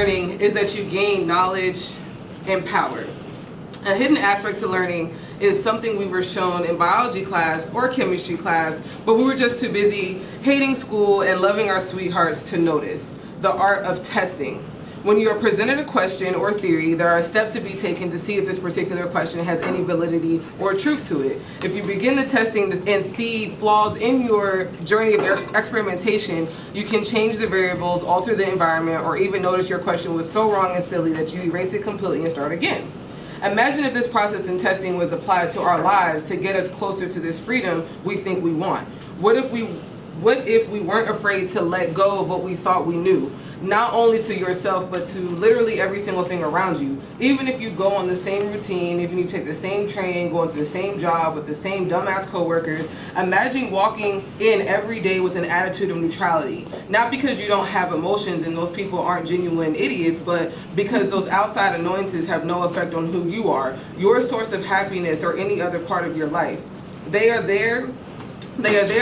learning is that you gain knowledge and power. A hidden aspect to learning is something we were shown in biology class or chemistry class, but we were just too busy hating school and loving our sweethearts to notice: the art of testing. When you are presented a question or theory, there are steps to be taken to see if this particular question has any validity or truth to it. If you begin the testing and see flaws in your journey of experimentation, you can change the variables, alter the environment, or even notice your question was so wrong and silly that you erase it completely and start again. Imagine if this process in testing was applied to our lives to get us closer to this freedom we think we want. What if we weren't afraid to let go of what we thought we knew? Not only to yourself, but to literally every single thing around you. Even if you go on the same routine, even if you take the same train, go into the same job with the same dumbass coworkers, imagine walking in every day with an attitude of neutrality. Not because you don't have emotions and those people aren't genuine idiots, but because those outside annoyances have no effect on who you are, your source of happiness, or any other part of your life. They are there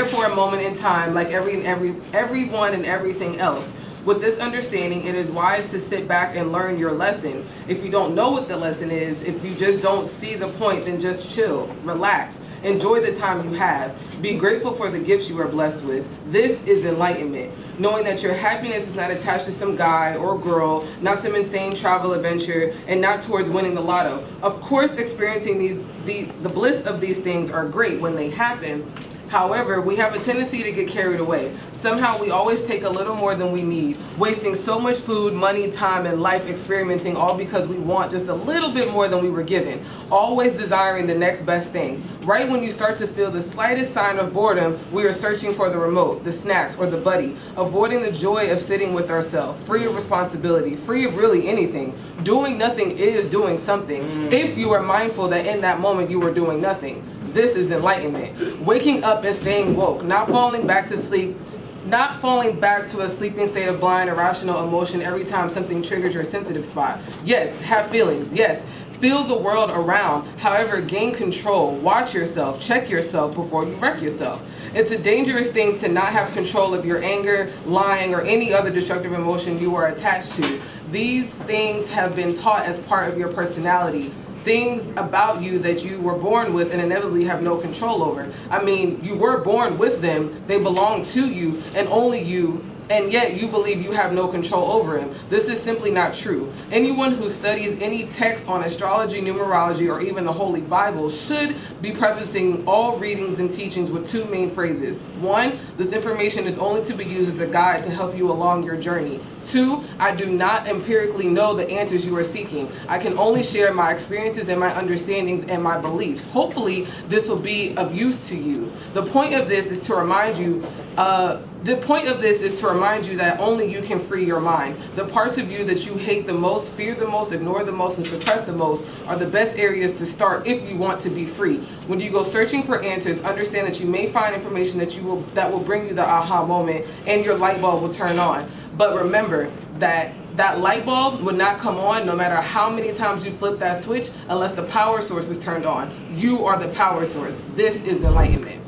for a moment in time, like everyone and everything else. With this understanding, it is wise to sit back and learn your lesson. If you don't know what the lesson is, if you just don't see the point, then just chill, relax, enjoy the time you have. Be grateful for the gifts you are blessed with. This is enlightenment. Knowing that your happiness is not attached to some guy or girl, not some insane travel adventure, and not towards winning the lotto. Of course, experiencing the bliss of these things are great when they happen. However, we have a tendency to get carried away. Somehow we always take a little more than we need, wasting so much food, money, time, and life experimenting, all because we want just a little bit more than we were given. Always desiring the next best thing. Right when you start to feel the slightest sign of boredom, we are searching for the remote, the snacks, or the buddy, avoiding the joy of sitting with ourselves, free of responsibility, free of really anything. Doing nothing is doing something, if you are mindful that in that moment you are doing nothing. This is enlightenment. Waking up and staying woke, not falling back to sleep, not falling back to a sleeping state of blind, irrational emotion every time something triggers your sensitive spot. Yes, have feelings. Yes, feel the world around. However, gain control. Watch yourself. Check yourself before you wreck yourself. It's a dangerous thing to not have control of your anger, lying, or any other destructive emotion you are attached to. These things have been taught as part of your personality. Things about you that you were born with and inevitably have no control over. I mean, you were born with them, they belong to you and only you, and yet you believe you have no control over him. This is simply not true. Anyone who studies any text on astrology, numerology, or even the Holy Bible should be prefacing all readings and teachings with two main phrases. One, this information is only to be used as a guide to help you along your journey. Two, I do not empirically know the answers you are seeking. I can only share my experiences and my understandings and my beliefs. Hopefully, this will be of use to you. The point of this is to remind you that only you can free your mind. The parts of you that you hate the most, fear the most, ignore the most, and suppress the most are the best areas to start if you want to be free. When you go searching for answers, understand that you may find information that will bring you the aha moment and your light bulb will turn on. But remember that light bulb would not come on no matter how many times you flip that switch unless the power source is turned on. You are the power source. This is enlightenment.